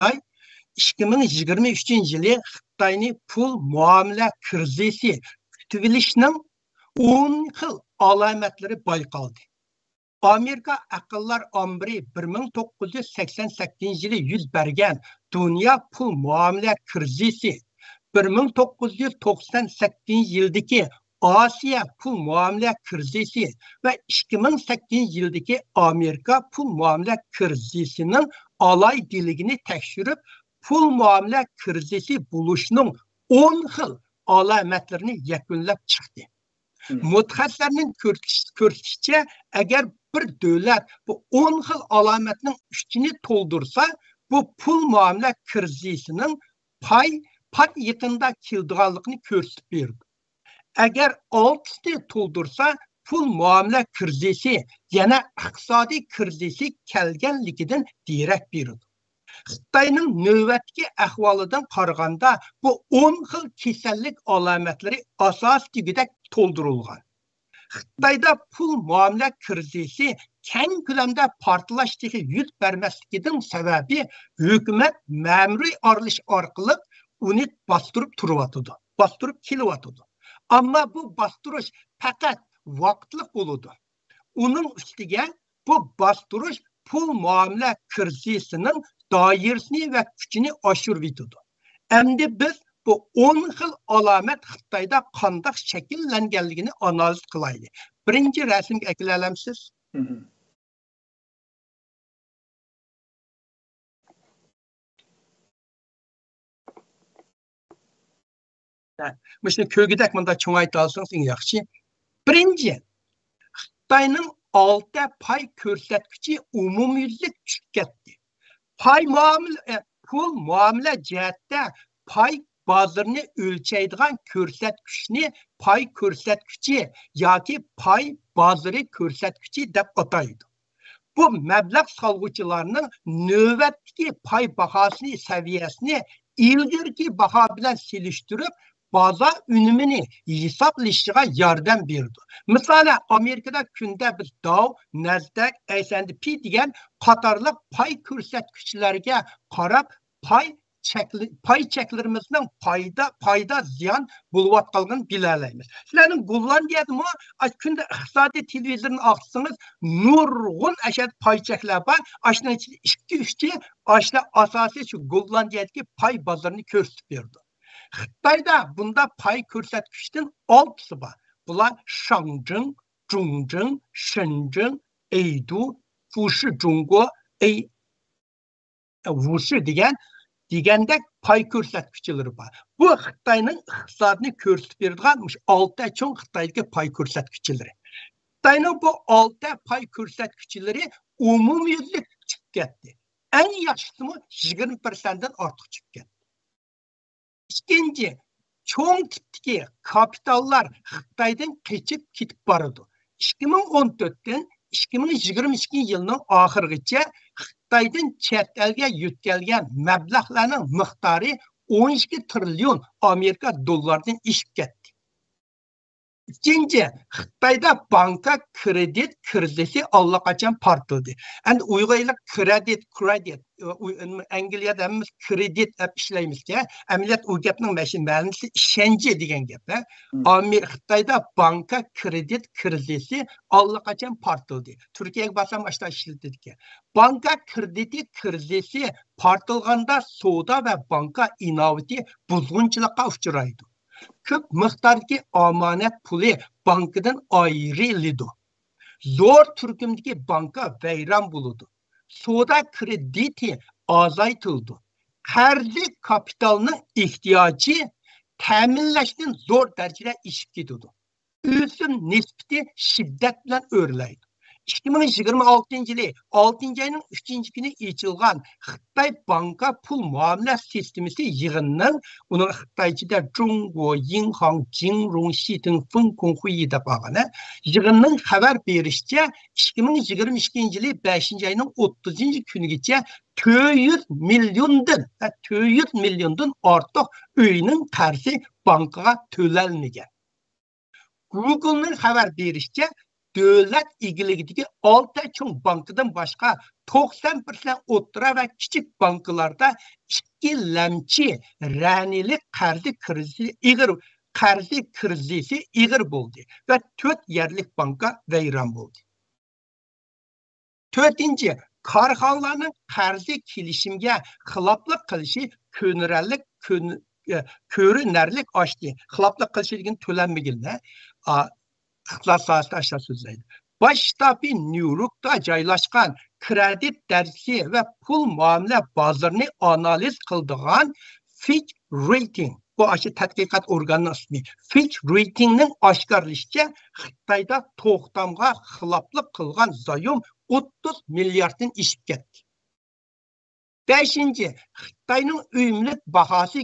Xitoy 2023 yılı Xitoyning pul muomala krizisi kutilishning 10 xil alomatlari bayqaldi. Amerika Aqllar Ombiri 1988 yılı yüz bergen dünya pul muomala krizisi 1998 yıldaki Asya pul muomala krizisi ve 2008 yıldaki Amerika pul muomala krizisinin alay diligini tekşirip pul muomala krizisi buluşunun 10 xil alomatlarini yakunlab chiqdi. Mutaxassislarning ko'rsatishicha, agar bir davlat bu 10 xil alomatning uchini to'ldirsa, bu pul muomala krizisining pat yaqinda keladiganligini ko'rsatib berdi. Agar 6ni to'ldirsa, pul muomala krizisi yana iqtisodiy krizisi kelganligidan derak berdi. Xitoyning navbatdagi ahvolidan qaraganda bu 10 xil kasallik alomatlari asosligida to'ldirilgan. Xitoyda pul muomala krizisi keng ko'lamda portlashga yuz bermasligidan sababi hukumat ma'muriy aralish orqali uni bostirib turyotdi, bostirib kelyotdi. Ammo bu bostirish faqat vaqtlik bo'ladi. Uning ustiga bu bostirish pul muomala krizisining doirasini va kuchini oshirib. Endi biz bu 10 xil alomat Xitoyda qanday shakllanganligini analiz qilaylik. Birinchi rasmga akila olamsiz? Mesela kögüdek bunda çoğayt alsanız yaxşı. Birinci, Xitoyning 6 pay ko'rsatkichi umumyuzlik tushib ketdi. Pul muomala jihatda pay bozorini o'lchaydigan ko'rsatkichni pay ko'rsatkichi yoki pay bozori ko'rsatkichi deb ataydi. Bu mablag' solg'uvchilarning navbatdagi pay bahosini saviyasini ilgirki baho bilan selishtirib bozor unumini hisoblashiga yordam berdi. Misoli Amerikada kunda biz Dow, Nasdaq, S&P degan qatorliq pay ko'rsatkichlarga qarab pay cheklarimizning payda ziyon bo'layotganligini bilalaymiz. Sizlarning Gollandiyadami kunda iqtisodiy televizorni ochsangiz nurg'un ashad pay cheklar bor. Ashna 2-3 ashna asosiy shu Gollandiyadagi pay bozorini ko'rsatib berdi. Xitoyda bunda pay ko'rsatkichdan 6si bor. Bular Shangzhen, Zhongzhen, Shenzhen, Eidu, Fushi Zhongguo, Wuxi degandek pay ko'rsatkichilari bor. Bu Xitoyning iqtisodini ko'rsatib beradigan 6 cho'ng Xitoydagi pay ko'rsatkichlari. Xitoyning bu 6 pay ko'rsatkichilari umumyuzlik chiqib ketdi. Eng yaxshisi 20%dan ortiq chiqib ketdi. İkinci, çoğun tipdeki kapitallar Xitoydan keçip ketib boradi. 2014'ten 2022 yılının ahirigacha Xitoydan chet elga yetkazilgan mablag'larning miqdori 12 trilyon Amerika dollaridan oshib ketdi. İkinci, Xitoyda banka kredit krizisi allaqachon portildi. Endi Uyg'urlar kredit, Angliyada biz kredit deb ishlaymiz-ki, amaliyot u gapning ma'nosi ishonchi degan gap. Xitoyda banka kredit krizisi allaqachon portildi. Turkiyaga borsam boshqa ishlatdik. Banka krediti krizisi portilganda savdo va banka innovati buzg'unchilikqa uchraydi. Ko'p miqdordagi omonat puli bankadan ayriladi. Zo'r turkumdagi banka vayron bo'ladi. Savdo krediti azaytildi. Qarzi kapitalning ehtiyoji ta'minlashdan zo'r darajada oshib ketadi. O'sim nisbati shiddat bilan o'rlaydi. 2026 yılı 6. ayının 3. günü açılgan Xitoy banka pul muomala sistemasi yig'inining uning Xitoychada Zhongguo Yinhang Jinrong Xitong Fengkong Hui deb bo'lgani yig'inining xabar berishicha 2022 yılı 5. ayının 30. kunigacha 400 milyondan ortiq uyning qarzi bankaga to'lanmagan. Google'ning xabar berishicha davlat egiligidagi 6 cho'ng bankdan boshqa 90% o'rta va kichik banklarda ikkilamchi ranilik qarzi krizisi ig'ir bo'ldi va 4 yerlik banka vayron bo'ldi. 4-chi, korxonalarning qarzi kelishimga xiloflik qilishi ko'rinarlik oshdi. Xiloflik qilishi degan to'lanmaganlar. Iqtisod sohasida aşağı so'zlaydi. Bosh shtabi Nyu-Yorkda joylashgan kredit darsi va pul muomala bozorini analiz qiladigan Fitch Rating, bu aşı tadqiqot organining ismi. Fitch Ratingning oshkorlashicha, Xitoyda to'xtamga xiloflik qilgan zoyum 30 milliarddan oshib ketdi. 5-chi, Xitoyning uyumlik bahosi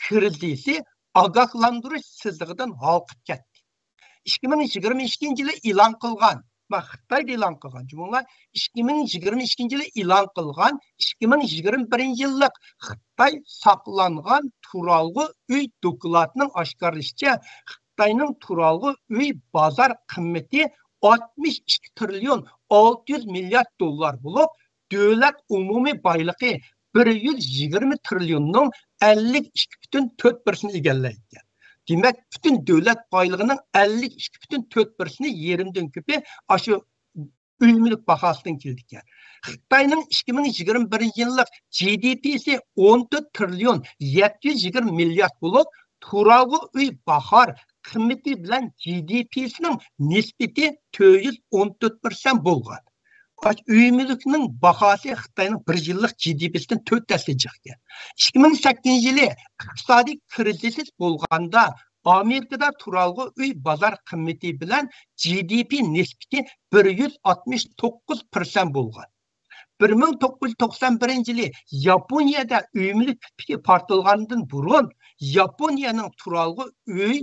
krizisi ogohlantirish sizig'idan halqib ketdi. 2022-yili e'lon qilgan, Xitoyda e'lon qilgan, jumla 2022-yili e'lon qilgan 2021-yillik Xitoy saqlangan turalg'u uy doklatining oshkorlashicha, Xitoyning turalg'u uy bozor qimmati 62 trilyon 600 milliard dollar bo'lib, davlat umumiy boyligi 120 trilyonning 52,4%ni egallaydi. Demek bütün devlet paylarının 52,4%ni yerimden köpü aşı ülmülük bahasından keldikken. Xitayning 2021 yıllık GDP'si 14 trilyon 720 milyar bulup, turalg'u uy bahar kıymeti bilen GDP'sinin nispeti 414% bo'lgan. Ümülükning bahası Xitayning 1 yıllık GDP'sinden 4 tasga chiqqan. 2008 yılı iqtisodiy krizis bo'lganda Amerikada turalg'u uy bozor qimmati bilan GDP nispeti 169% bo'lgan. 1991 yılı Yaponiyada uyumluk portlagandan burun Yaponiyaning turalg'u uy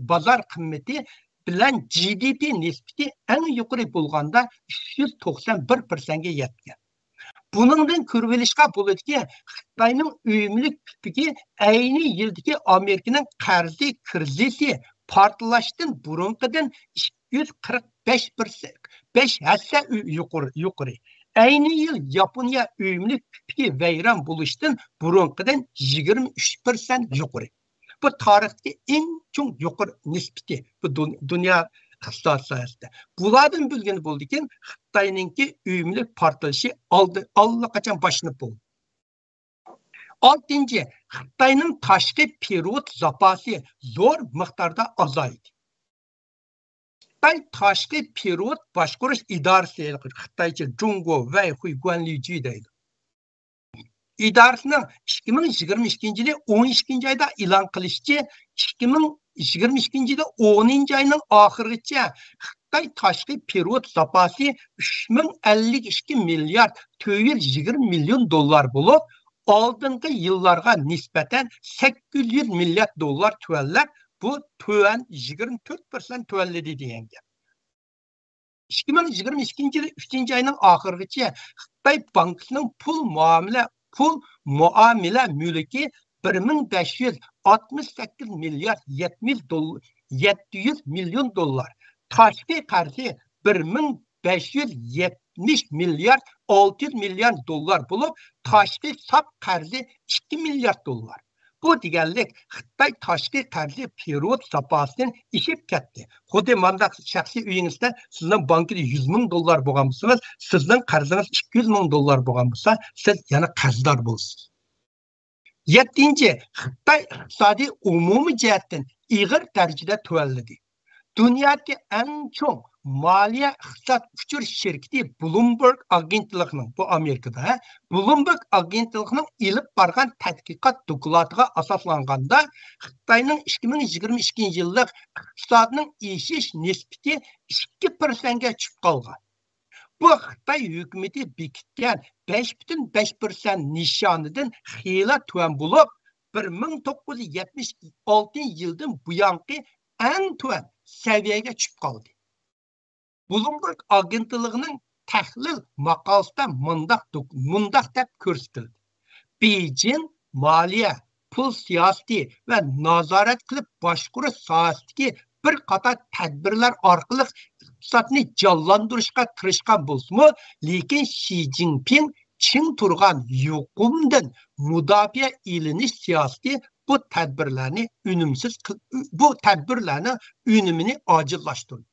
bozor qimmati bilan GDP nispeti en yuqori bo'lganda 391%ga yetgan. Buningdan ko'rilishga bo'ladiki, Xitoyning uyumlik tipiki ayni yildagi Amerikaning qarzi krizisi portlashdan burunqidan 245 hassa yuqori. Ayni yil Yaponiya uyumlik tipiki vayron bo'lishdan burunqidan 23% yuqori. Bu tarixdagi eng cho'ng yuqori nisbati bu dunyo iqtisod sohasida. Bulardan bilgani bo'ldiki, Xitoyningki uyumlik portlashi allaqachon boshlanib bo'ldi. 6-chi, Xitoyning tashqi periyod zaposi zo'r miqdorda azaydi. Xitoy tashqi periyod boshqarish idorasi, Xitoycha Jungo Wei Hui Guanliji deydi. İdarəsinin 2022 yılı 12 ayda e'lon qilishicha, 2022 yılı 10 ayının oxirigacha Xitoy tashqi periyod zaposi 3052 milyard 420 milyon dollar bo'lib, oldingi yillarga nisbatan 800 milyard dollar tuvanlab, bu tuvan 24% tuvanladi degan gap. 2022 yılı 3 ayının oxirigacha Xitoy bankasining pul muamele mülki 1568 milyar 700 milyon dolar. Tashqi qarzi 1570 milyar 600 milyar dolar bo'lib, tashqi sap qarzi 2 milyar dolar. Bu deganlik Xitoy tashqi qarzi periyod zapasidan ishib ketdi. Xuddi mandaq shaxsiy uyingizda sizning bankida 100 ming dollar bo'lgan bo'lsangiz, sizning qarzingiz 200 ming dollar bo'lgan bo'lsa, siz yana qarzdor bo'lsiz. 7-chi, Xitoy iqtisodiy umumiy jihatdan ig'ir darajada tuvanladi. Dunyodagi eng cho'ng moliya iqtisod uchur shirkati Bloomberg agentligining, bu Amerikada, Bloomberg agentligining ilib borgan tadqiqot doklatiga asoslanganda, Xitoyning 2022 yillik iqtisodining o'sish nisbati 2%ga tushib qolgan. Bu Xitoy hukumati bekitgan 5,5% nishonidan xiyla tuvan bo'lib, 1976 yildan buyongi eng tuvan seviyaga tushib qoldi. Bloomberg agentligining tahlil maqolasida mundaq deb ko'rsatildi. Beijing moliya, pul siyosati va nazorat qilib boshqarish sohasidagi bir qator tadbirlar orqali iqtisodni jonlantirishga tirishgan bo'lsa-mu, lekin Xi Jinping ching turgan yuqumdan mudofaa ilinish siyosati bu tadbirlarni unumini ojizlashtirdi.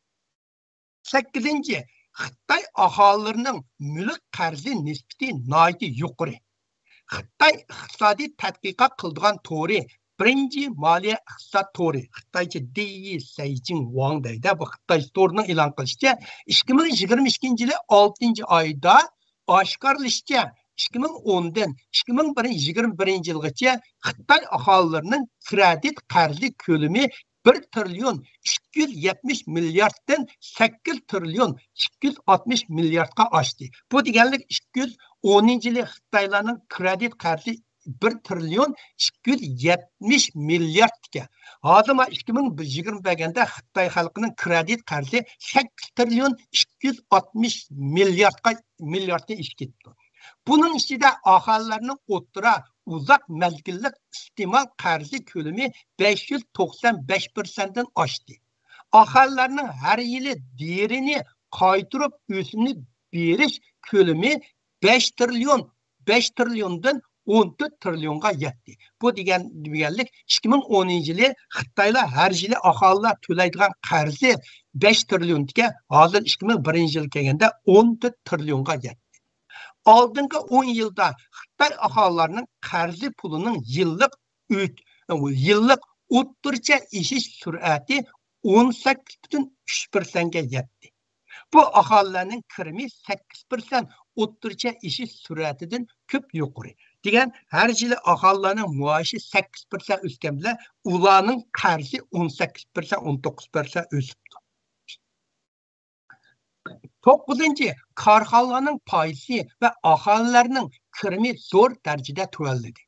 8. Xitoy aholilarining mulk qarzi nisbati nihoyatda yuqori. Xitoy iqtisodiy tadqiqot qildigan to'ri birinchi moliya iqtisod to'ri Xitoycha Di Seijing Wang deydi. Bu Xitoy to'rining e'lon qilishicha 2022-yil 6-oyda oshkorlashicha 2010dan 2021-yilgacha Xitoy aholilarining kredit qarzi ko'lami 1 trilyon 270 milyarddan 8 trilyon 260 milyardga oshdi. Bu deganlik 2010-yili Xitoylarning kredit qarzi 1 trilyon 270 milyardga. Hozir 2021-da Xitoy xalqining kredit qarzi 8 trilyon 260 milyardga ishketdi. Bunun içinde ahalilerinin o'ttira uzak mezgillik istimal qarzi ko'lami 595%'dan oshdi. Ahalilerinin her yili değerini qaytırıp ösümünü berish ko'lami 5 trilyondan 14 trilyonga yetdi. Bu deganlik 2010-yili Xitoylar har yili aholilar to'laydigan qarzi 5 trilyonga, hozir 2001-yil kelganda 14 trilyonga yetdi. Aldığınca 10 yılda Xitoy ahalilerinin qarzi pulunun yıllık o'ttircha ishish sur'ati 18,3%ga yetdi. Bu aholilarning kirimi 8% o'ttircha ishish sur'atidan ko'p yuqori. Degan har yili aholilarning maoshi 8% o'sgan bilan ularning qarzi 18% 19% o'sibdi. 9. Korxonalarning foizi va aholilarning kirimi zo'r darajada tuvalladi.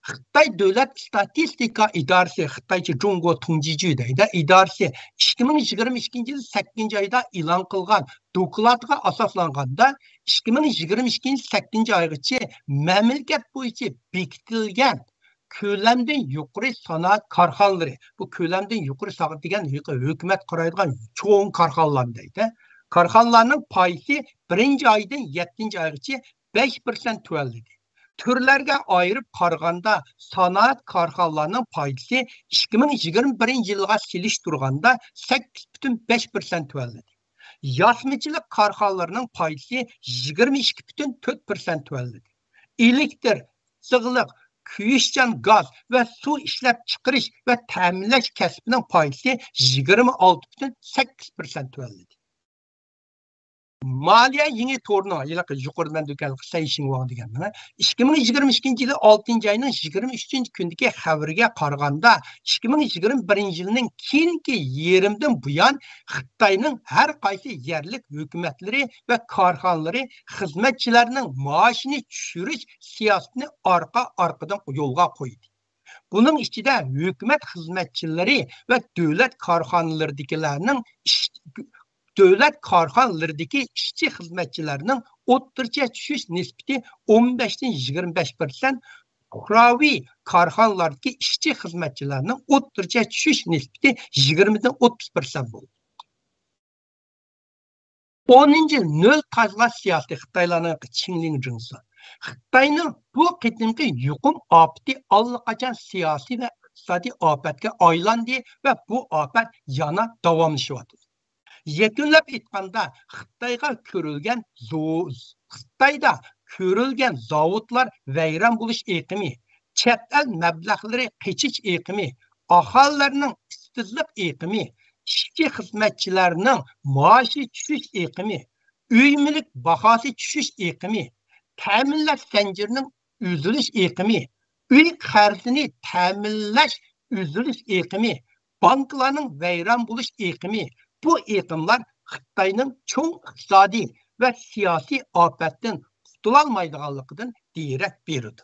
Xitoy davlat statistika idorasi, Xitoycha Jungo Tungjiju deydi, idorasi 2022-yil 8-oyda e'lon qilgan dokladga asoslanganda 2022-yil 8-oygacha mamlakat bo'yicha bekitilgan ko'lamdan yuqori sanoat korxonalari, bu ko'lamdan yuqori sanoat degan hukumat qaraydigan cho'ng korxonalar deydi. Korxonalarning foizi 1-oydan 7-oygacha 5% tuvalladi. Türlerge ayırıp qaraganda sanoat korxonalarının foizi 2021-yilga selishtirganda 8,5% tuvalladi. Yasmichilik korxonalarının foizi 22,4% tuvalladi. Elektr, issiqlik, kuyishchan gaz ve su ishlab chiqarish ve ta'minlash kasbining foizi 26,8% tuvalladi. Maliye yeni torunu, yukarıdan döken Seijing Wang degan. 2022-yili 6-oyning 23-kundagi xabarga qaraganda 2021-yilning keyingi yerimdan buyon Xitoyning har qaysi yerlik hukumatlari va korxonalari xizmatchilarining maoshini tushirish siyosatini orqadan yo'lga qo'ydi. Bunun içinde hukumat xizmatchilari va davlat korxonalardagi ishchi xizmatchilarning o'ttircha tushish nisbati 15dan 25%, fuqaroviy korxonalardagi ishchi xizmatchilarning o'ttircha tushish nisbati 20dan 30% bo'ldi. 10. nol qazg'ash siyosati Xitoylarning Qingling jinsi. Xitoyning bu qitimki yuqum ofati allaqachon siyosiy va iqtisodiy ofatga aylandi va bu ofat yana davomlashyapti. Yekunlab aytganda Xitoyda ko'rilgan zavodlar vayron bo'lish eqimi, chet el mablag'lari qichish eqimi, aholilarning ishsizlik eqimi, ishchi xizmatchilarning maoshi tushish eqimi, uy mulk bahosi tushish eqimi, ta'minlash zanjirining uzilish eqimi, uy qarzini ta'minlash uzilish eqimi, banklarning vayron bo'lish eqimi, bu eqimlar Xitoyning cho'ng iqtisodiy va siyosiy ofatdan qutulolmaydiganligidan darak beradi.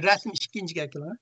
Rasm 2-ga keladi.